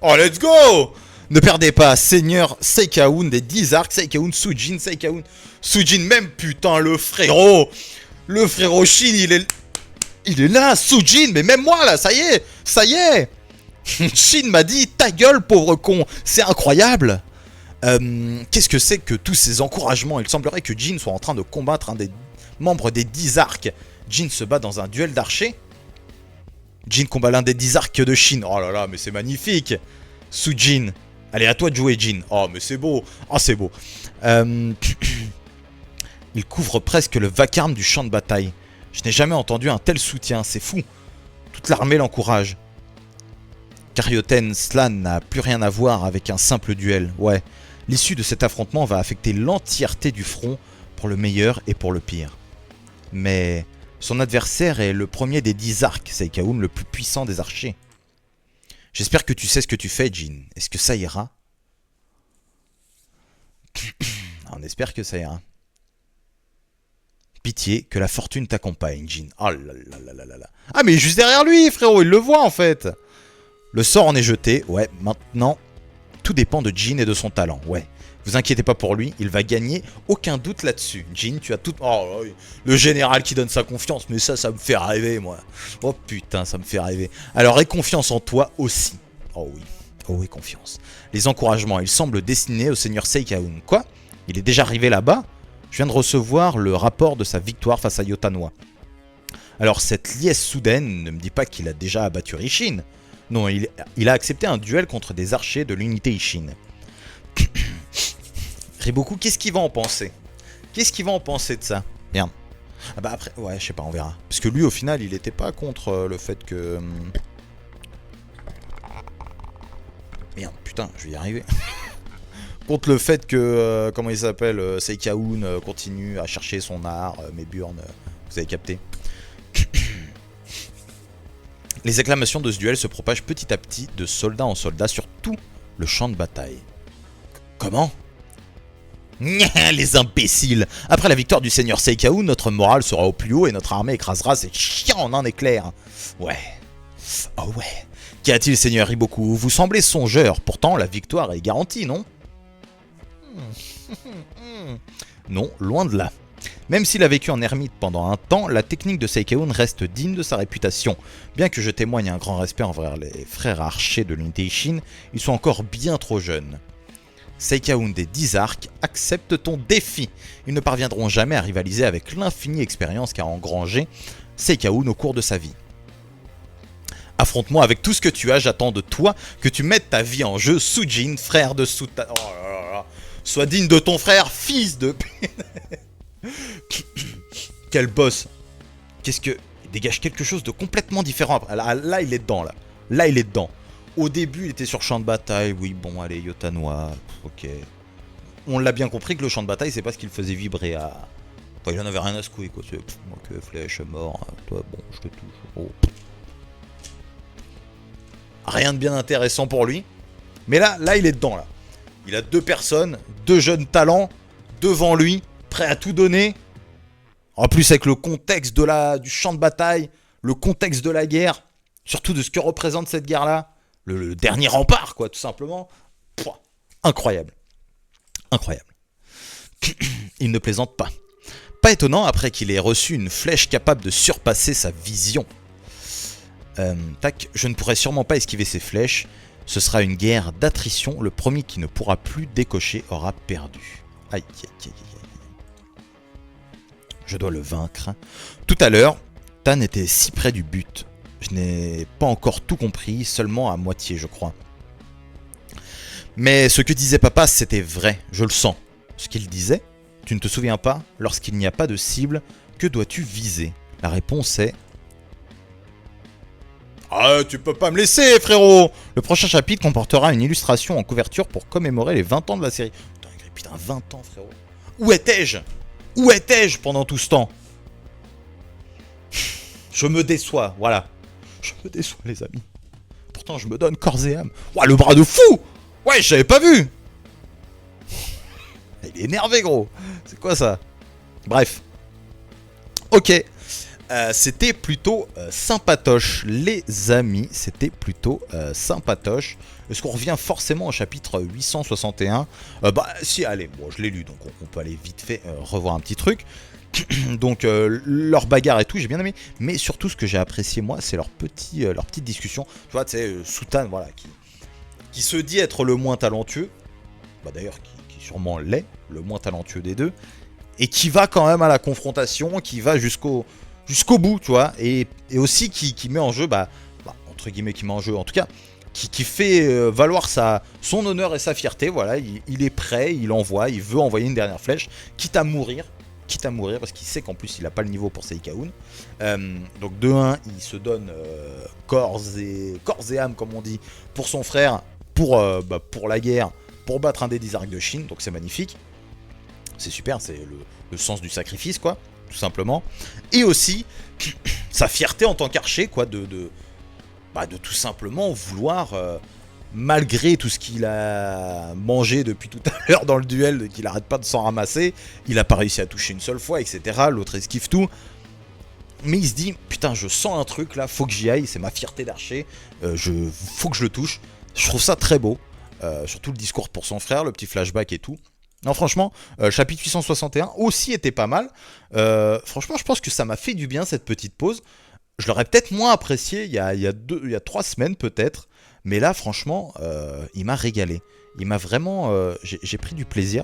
Oh, let's go! Ne perdez pas, Seigneur Seikaun des 10 arcs, Seikaun, Sujin, Seikaun, Sujin même, putain, le frérot Shin, il est là, Sujin, mais même moi, là, ça y est Shin m'a dit, ta gueule, pauvre con, c'est incroyable. Qu'est-ce que c'est que tous ces encouragements? Il semblerait que Jin soit en train de combattre un des membres des 10 arcs. Jin se bat dans un duel d'archers. Jin combat l'un des 10 arcs de Shin. Oh là là, mais c'est magnifique. Sujin. Allez, à toi de jouer, Jin. Oh, mais c'est beau. Oh, c'est beau. Il couvre presque le vacarme du champ de bataille. Je n'ai jamais entendu un tel soutien. C'est fou. Toute l'armée l'encourage. Karyoten Slan n'a plus rien à voir avec un simple duel. Ouais. L'issue de cet affrontement va affecter l'entièreté du front, pour le meilleur et pour le pire. Mais son adversaire est le premier des 10 arcs, Seikaun, le plus puissant des archers. J'espère que tu sais ce que tu fais, Jin. Est-ce que ça ira? On espère que ça ira. Pitié, que la fortune t'accompagne, Jin. Oh là là là là là là. Ah, mais juste derrière lui, frérot, il le voit en fait. Le sort en est jeté. Ouais, maintenant, tout dépend de Jin et de son talent. Ouais. Vous inquiétez pas pour lui, il va gagner, aucun doute là-dessus. Jin, tu as tout... Oh, le général qui donne sa confiance, mais ça me fait rêver, moi. Oh putain, ça me fait rêver. Alors, aie confiance en toi aussi. Oh oui, confiance. Les encouragements, ils semblent destinés au seigneur Seikaun. Quoi? Il est déjà arrivé là-bas? Je viens de recevoir le rapport de sa victoire face à Yotanwa. Alors, cette liesse soudaine ne me dit pas qu'il a déjà abattu Rishin. Non, il a accepté un duel contre des archers de l'unité Ishin. Riboku, qu'est-ce qu'il va en penser? Qu'est-ce qu'il va en penser de ça? Bien. Ah bah après, ouais, je sais pas, on verra. Parce que lui, au final, il était pas contre le fait que Merde, putain, je vais y arriver. Contre le fait que, comment il s'appelle, Seikaun continue à chercher son art, mais Burn, vous avez capté. Les acclamations de ce duel se propagent petit à petit de soldat en soldat sur tout le champ de bataille. Comment? Les imbéciles! Après la victoire du seigneur Seikaun, notre morale sera au plus haut et notre armée écrasera ces chiens en un éclair. Ouais. Oh ouais. Qu'y a-t-il, seigneur Iboku? Vous semblez songeur, pourtant la victoire est garantie, non? Non, loin de là. Même s'il a vécu en ermite pendant un temps, la technique de Seikaun reste digne de sa réputation. Bien que je témoigne un grand respect envers les frères archers de l'unité Ishin, ils sont encore bien trop jeunes. Seikaun des 10 arcs accepte ton défi. Ils ne parviendront jamais à rivaliser avec l'infinie expérience qu'a engrangé Seikaun au cours de sa vie. Affronte-moi avec tout ce que tu as, j'attends de toi que tu mettes ta vie en jeu, Sujin, frère de Suta... Oh là là là. Sois digne de ton frère, fils de... Quel boss. Qu'est-ce que... Il dégage quelque chose de complètement différent. Là, il est dedans, là. Là, il est dedans. Au début, il était sur champ de bataille. Oui, bon, allez, Yotanoa. Ok. On l'a bien compris que le champ de bataille, c'est pas ce qu'il faisait vibrer à... Enfin, il en avait rien à secouer, quoi. Moi que flèche, mort. Toi, bon, je te touche. Oh. Rien de bien intéressant pour lui. Mais là, il est dedans, là. Il a 2 personnes, 2 jeunes talents devant lui, prêts à tout donner. En plus, avec le contexte du champ de bataille, le contexte de la guerre, surtout de ce que représente cette guerre-là, le dernier rempart, quoi, tout simplement. Pouah, incroyable. Incroyable. Il ne plaisante pas. Pas étonnant après qu'il ait reçu une flèche capable de surpasser sa vision. Tac, je ne pourrai sûrement pas esquiver ces flèches. Ce sera une guerre d'attrition. Le premier qui ne pourra plus décocher aura perdu. Aïe, aïe, aïe, aïe. Je dois le vaincre. Tout à l'heure, Tan était si près du but. Je n'ai pas encore tout compris, seulement à moitié, je crois. Mais ce que disait papa, c'était vrai, je le sens. Ce qu'il disait, tu ne te souviens pas? Lorsqu'il n'y a pas de cible, que dois-tu viser? La réponse est... Ah, tu peux pas me laisser, frérot! Le prochain chapitre comportera une illustration en couverture pour commémorer les 20 ans de la série. Putain, 20 ans, frérot. Où étais-je? Où étais-je pendant tout ce temps? Je me déçois, voilà. Je me déçois, les amis. Pourtant, je me donne corps et âme. Ouah, le bras de fou! Ouais, j'avais pas vu! Il est énervé, gros. C'est quoi ça? Bref. Ok. C'était plutôt sympatoche, les amis. C'était plutôt sympatoche. Est-ce qu'on revient forcément au chapitre 861? Bah, si, allez, bon, je l'ai lu, donc on peut aller vite fait revoir un petit truc. Donc, leur bagarre et tout, j'ai bien aimé. Mais surtout, ce que j'ai apprécié, moi, c'est leur petite discussion. Tu vois, tu sais, Sutan, voilà, qui se dit être le moins talentueux. Bah, d'ailleurs, qui sûrement l'est, le moins talentueux des deux. Et qui va quand même à la confrontation, qui va jusqu'au bout, tu vois, et aussi qui met en jeu, entre guillemets, qui met en jeu, en tout cas, qui fait valoir son honneur et sa fierté, voilà, il est prêt, il envoie, il veut envoyer une dernière flèche, quitte à mourir, parce qu'il sait qu'en plus il n'a pas le niveau pour Seikaun. Donc de 1, il se donne corps et âme, comme on dit, pour son frère, pour la guerre, pour battre un des 10 arcs de Shin, donc c'est magnifique. C'est super, c'est le sens du sacrifice, quoi, tout simplement. Et aussi, sa fierté en tant qu'archer, quoi, de tout simplement vouloir, malgré tout ce qu'il a mangé depuis tout à l'heure dans le duel, qu'il arrête pas de s'en ramasser, il a pas réussi à toucher une seule fois, etc. L'autre esquive tout. Mais il se dit, putain, je sens un truc là, faut que j'y aille, c'est ma fierté d'archer, faut que je le touche. Je trouve ça très beau, surtout le discours pour son frère, le petit flashback et tout. Non, franchement, chapitre 861 aussi était pas mal. Franchement, je pense que ça m'a fait du bien cette petite pause. Je l'aurais peut-être moins apprécié il y a 3 semaines peut-être. Mais là, franchement, il m'a régalé. Il m'a vraiment... j'ai pris du plaisir.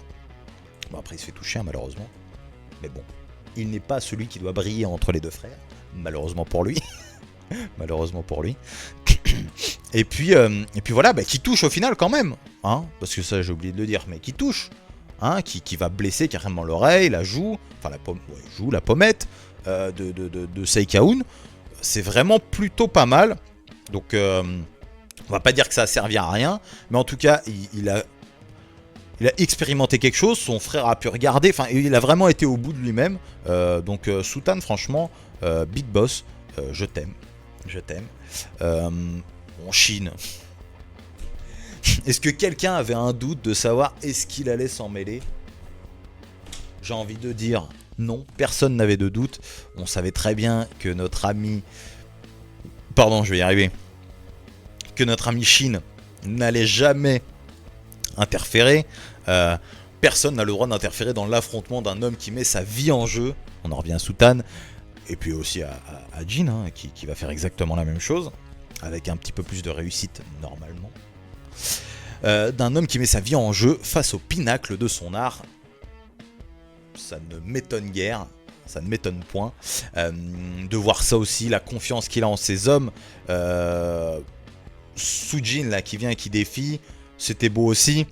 Bon, après, il se fait toucher, hein, malheureusement. Mais bon, il n'est pas celui qui doit briller entre les deux frères. Malheureusement pour lui. Malheureusement pour lui. Et puis voilà, qui touche au final quand même. Hein, parce que ça, j'ai oublié de le dire, mais qui touche. Hein, qui va blesser carrément l'oreille, la joue, enfin la pommette de Seikaun. C'est vraiment plutôt pas mal. Donc On va pas dire que ça a servi à rien, mais en tout cas, il a expérimenté quelque chose, son frère a pu regarder, enfin, il a vraiment été au bout de lui-même. Donc, Sultan, franchement, Big Boss, je t'aime. Je t'aime. En Chine. Est-ce que quelqu'un avait un doute de savoir est-ce qu'il allait s'en mêler? J'ai envie de dire non, personne n'avait de doute. On savait très bien que notre ami... Pardon, je vais y arriver. Que notre ami Chine n'allait jamais interférer. Personne n'a le droit d'interférer dans l'affrontement d'un homme qui met sa vie en jeu. On en revient à Sultan. Et puis aussi à Jin, hein, qui va faire exactement la même chose. Avec un petit peu plus de réussite, normalement. D'un homme qui met sa vie en jeu face au pinacle de son art. Ça ne m'étonne guère. Ça ne m'étonne point. De voir ça aussi, la confiance qu'il a en ses hommes. Sujin, là, qui vient et qui défie. C'était beau aussi.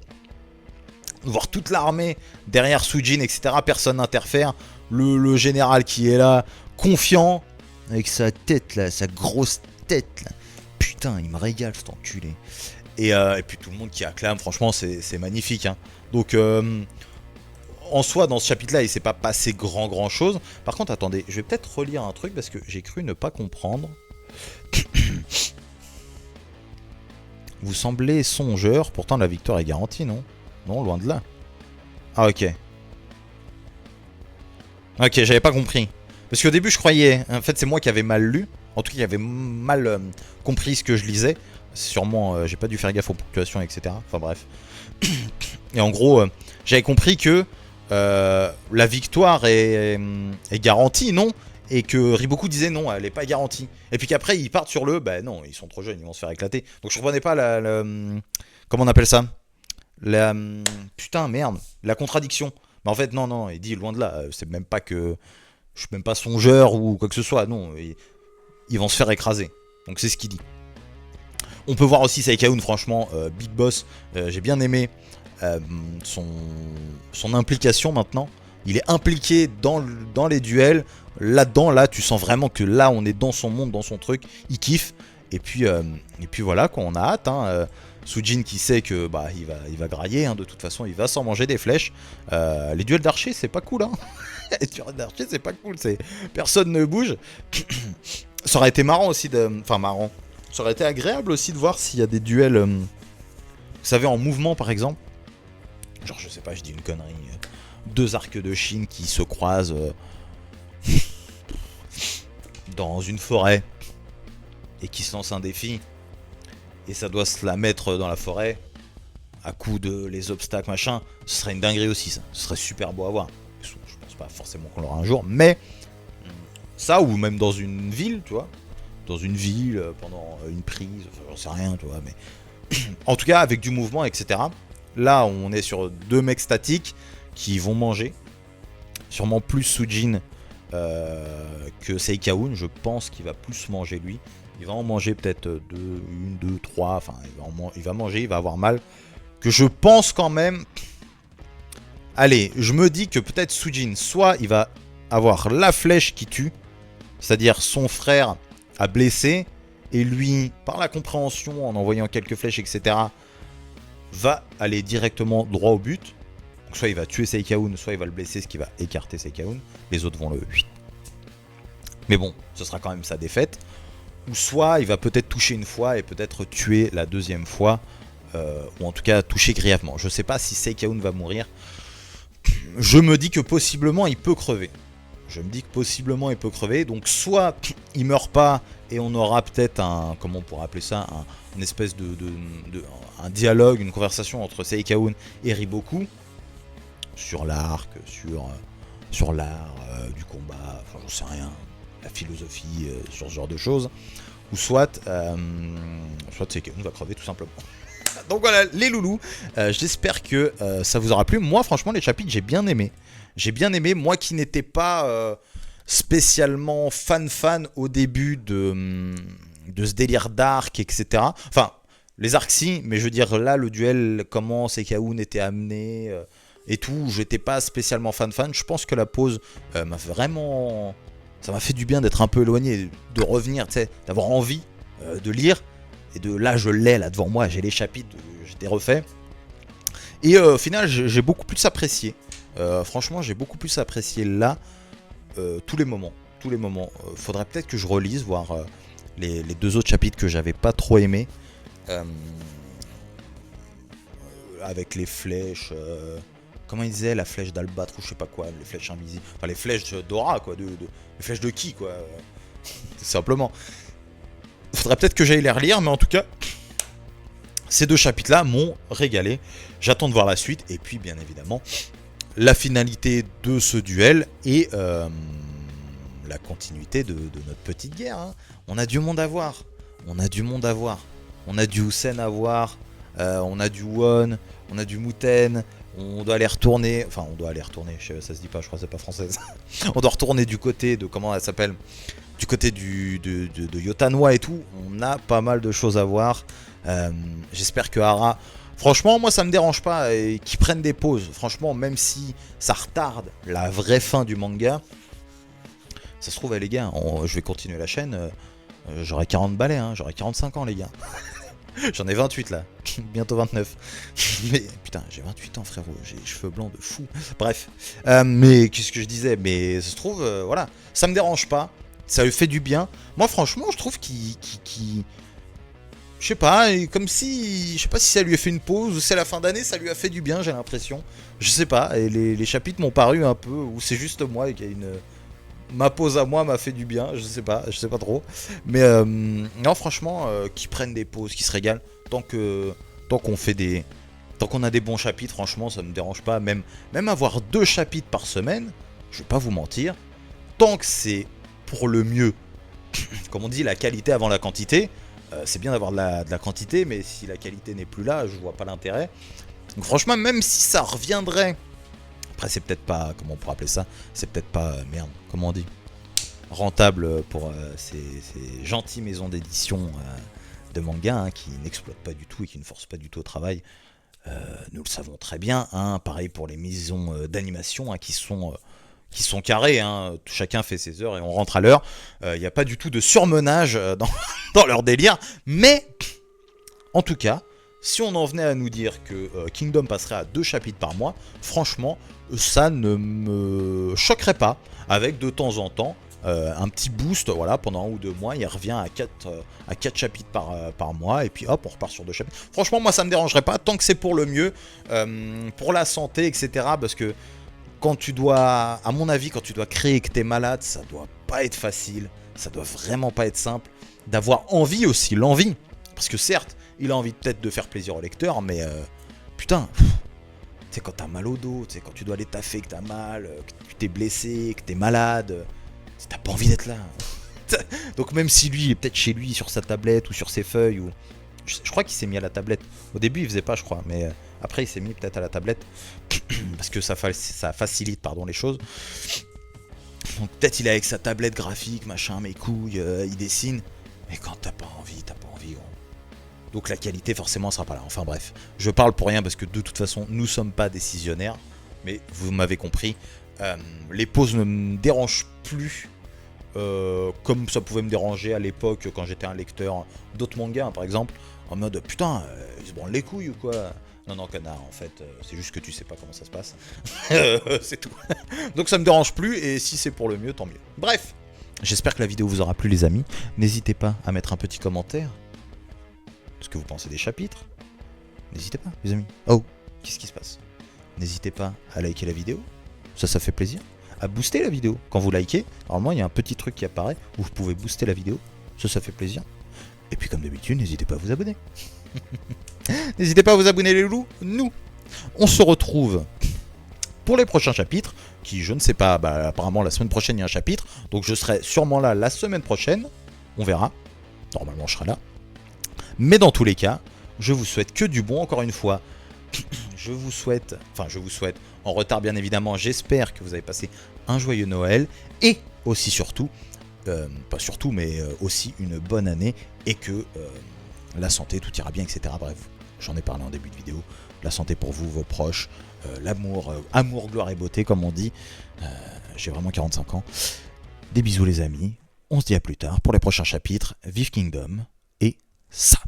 Voir toute l'armée derrière Sujin, etc. Personne n'interfère. Le général qui est là, confiant, avec sa tête là, sa grosse tête là. Putain, il me régale cet enculé. Et puis tout le monde qui acclame, franchement, c'est magnifique. Hein. Donc, en soi, dans ce chapitre-là, il s'est pas passé grand chose. Par contre, attendez, je vais peut-être relire un truc parce que j'ai cru ne pas comprendre. Vous semblez songeur, pourtant la victoire est garantie, non? Non, loin de là. Ah, ok. Ok, j'avais pas compris. Parce qu'au début, je croyais... En fait, c'est moi qui avais mal lu. En tout cas, qui avait mal compris ce que je lisais. Sûrement, j'ai pas dû faire gaffe aux ponctuations, etc. Enfin, bref. Et en gros, j'avais compris que la victoire est garantie, non? Et que Riboku disait non, elle est pas garantie. Et puis qu'après, ils partent sur le... Bah non, ils sont trop jeunes, ils vont se faire éclater. Donc je comprenais pas comment on appelle ça? Putain, merde. La contradiction. Mais en fait, non, il dit loin de là. C'est même pas que... Je suis même pas songeur ou quoi que ce soit. Non, ils vont se faire écraser. Donc c'est ce qu'il dit. On peut voir aussi Saikaun, franchement, Big Boss. J'ai bien aimé son implication maintenant. Il est impliqué dans les duels. Là-dedans, là, tu sens vraiment que là, on est dans son monde, dans son truc. Il kiffe. Et puis voilà, quoi, on a hâte. Hein. Sujin qui sait que bah il va grailler. Hein, de toute façon, il va s'en manger des flèches. Les duels d'archers, c'est pas cool. Hein. Les duels d'archers, c'est pas cool. Personne ne bouge. Ça aurait été marrant aussi de... Enfin, marrant. Ça aurait été agréable aussi de voir s'il y a des duels... vous savez, en mouvement, par exemple. Genre, je sais pas, je dis une connerie. Deux arcs de Chine qui se croisent dans une forêt et qui se lancent un défi. Et ça doit se la mettre dans la forêt à coup de les obstacles, machin. Ce serait une dinguerie aussi, ça. Ce serait super beau à voir. Je pense pas forcément qu'on l'aura un jour, mais ça, ou même dans une ville, tu vois. Dans une ville, pendant une prise, enfin, j'en sais rien, tu vois, mais... En tout cas, avec du mouvement, etc. Là, on est sur deux mecs statiques qui vont manger. Sûrement plus Sujin que Seikaun. Je pense qu'il va plus manger, lui. Il va en manger peut-être une, deux, trois. Enfin, il va manger, il va avoir mal. Que je pense quand même... Allez, je me dis que peut-être Sujin, soit il va avoir la flèche qui tue, c'est-à-dire son frère a blessé, et lui, par la compréhension, en envoyant quelques flèches, etc., va aller directement droit au but. Donc soit il va tuer Seikaun, soit il va le blesser, ce qui va écarter Seikaun. Les autres vont le... Mais bon, ce sera quand même sa défaite. Ou soit il va peut-être toucher une fois et peut-être tuer la deuxième fois. Ou en tout cas toucher grièvement. Je sais pas si Seikaun va mourir. Je me dis que possiblement il peut crever. Donc soit il meurt pas et on aura peut-être un... Comment on pourrait appeler ça, une espèce un dialogue, une conversation entre Seikaun et Riboku. Sur l'arc, sur l'art du combat, enfin j'en sais rien. La philosophie, sur ce genre de choses. Ou soit Seikaun va crever tout simplement. Donc voilà, les loulous, j'espère que ça vous aura plu. Moi, franchement, les chapitres, j'ai bien aimé. Moi qui n'étais pas spécialement fan au début de ce délire d'arc, etc. Enfin, les arcs si, mais je veux dire, là, le duel, comment Seikaun était amené et tout, j'étais pas spécialement fan. Je pense que la pause m'a vraiment... Ça m'a fait du bien d'être un peu éloigné, de revenir, tu sais, d'avoir envie de lire. Et de là, je l'ai là devant moi, j'ai les chapitres, j'étais refait. Et au final, j'ai beaucoup plus apprécié. Franchement, j'ai beaucoup plus apprécié là tous les moments. Faudrait peut-être que je relise, voir les 2 autres chapitres que j'avais pas trop aimés. Avec les flèches. Comment il disait, la flèche d'Albatros, je sais pas quoi, les flèches invisibles. Enfin, les flèches d'Aura, quoi. Les flèches de qui, quoi. Simplement. Faudrait peut-être que j'aille les relire, mais en tout cas, ces 2 chapitres-là m'ont régalé. J'attends de voir la suite. Et puis, bien évidemment, la finalité de ce duel et la continuité de notre petite guerre. Hein. On a du monde à voir. On a du Hussein à voir. On a du Won. On a du Muten. On doit aller retourner. Enfin, ça se dit pas, je crois que c'est pas française. On doit retourner du côté de. Comment elle s'appelle ? Du côté de Yotanwa et tout. On a pas mal de choses à voir. J'espère que Hara. Franchement, moi ça me dérange pas qu'ils prennent des pauses. Franchement, même si ça retarde la vraie fin du manga, ça se trouve, les gars, je vais continuer la chaîne. J'aurai 40 balais, hein, j'aurai 45 ans, les gars. J'en ai 28 là, bientôt 29. Mais putain, j'ai 28 ans, frérot, j'ai les cheveux blancs de fou. Bref, mais qu'est-ce que je disais ? Mais ça se trouve, voilà, ça me dérange pas, ça lui fait du bien. Moi, franchement, je trouve qu'il je sais pas, comme si, je sais pas si ça lui a fait une pause ou c'est la fin d'année, ça lui a fait du bien, j'ai l'impression. Je sais pas, et les chapitres m'ont paru un peu, ou c'est juste moi qui a une... Ma pause à moi m'a fait du bien, je sais pas trop. Mais non, franchement, qu'ils prennent des pauses, qu'ils se régalent. Tant qu'on a des bons chapitres, franchement, ça me dérange pas. Même avoir 2 chapitres par semaine, je vais pas vous mentir. Tant que c'est pour le mieux, comme on dit, la qualité avant la quantité. C'est bien d'avoir de la quantité, mais si la qualité n'est plus là, je vois pas l'intérêt. Donc franchement, même si ça reviendrait... Après, c'est peut-être pas, comment on pourrait appeler ça, c'est peut-être pas, merde, comment on dit, rentable pour ces gentilles maisons d'édition de manga hein, qui n'exploitent pas du tout et qui ne forcent pas du tout au travail. Nous le savons très bien, hein, pareil pour les maisons d'animation hein, qui sont carrées, hein, chacun fait ses heures et on rentre à l'heure. Il n'y a pas du tout de surmenage dans leur délire, mais en tout cas, si on en venait à nous dire que Kingdom passerait à 2 chapitres par mois, franchement, ça ne me choquerait pas. Avec de temps en temps un petit boost, voilà, pendant 1 ou 2 mois, il revient à 4 chapitres par mois, et puis hop, on repart sur 2 chapitres. Franchement, moi, ça me dérangerait pas, tant que c'est pour le mieux, pour la santé, etc. Parce que quand tu dois, à mon avis, quand tu dois créer et que t'es malade, ça doit pas être facile, ça doit vraiment pas être simple. D'avoir envie aussi, l'envie. Parce que certes, il a envie peut-être de faire plaisir au lecteur, mais putain, tu sais, quand t'as mal au dos, tu sais, quand tu dois aller taffer, que t'as mal, que tu t'es blessé, que t'es malade, t'as pas envie d'être là. Donc même si lui est peut-être chez lui, sur sa tablette ou sur ses feuilles, ou je crois qu'il s'est mis à la tablette. Au début, il faisait pas, je crois, mais après, il s'est mis peut-être à la tablette parce que ça facilite, les choses. Donc peut-être il est avec sa tablette graphique, machin, mes couilles, il dessine. Mais quand t'as pas envie, gros. Donc la qualité forcément sera pas là. Enfin bref, je parle pour rien parce que de toute façon nous sommes pas décisionnaires. Mais vous m'avez compris, les pauses ne me dérangent plus comme ça pouvait me déranger à l'époque quand j'étais un lecteur d'autres mangas par exemple. En mode putain, ils se branlent les couilles ou quoi. Non connard, en fait c'est juste que tu sais pas comment ça se passe. C'est tout. Donc ça me dérange plus et si c'est pour le mieux tant mieux. Bref, j'espère que la vidéo vous aura plu les amis. N'hésitez pas à mettre un petit commentaire. Ce que vous pensez des chapitres. N'hésitez pas, les amis. Oh, qu'est-ce qui se passe? N'hésitez pas à liker la vidéo. Ça fait plaisir. À booster la vidéo. Quand vous likez, normalement, il y a un petit truc qui apparaît où vous pouvez booster la vidéo. Ça fait plaisir. Et puis, comme d'habitude, n'hésitez pas à vous abonner. N'hésitez pas à vous abonner, les loulous. Nous, on se retrouve pour les prochains chapitres. Qui, je ne sais pas, apparemment, la semaine prochaine, il y a un chapitre. Donc, je serai sûrement là la semaine prochaine. On verra. Normalement, je serai là. Mais dans tous les cas, je vous souhaite que du bon, encore une fois. Je vous souhaite, en retard bien évidemment, j'espère que vous avez passé un joyeux Noël. Et aussi surtout, pas surtout, mais aussi une bonne année. Et que la santé, tout ira bien, etc. Bref, j'en ai parlé en début de vidéo. La santé pour vous, vos proches, l'amour, amour, gloire et beauté, comme on dit. J'ai vraiment 45 ans. Des bisous les amis. On se dit à plus tard pour les prochains chapitres. Vive Kingdom. Et ça.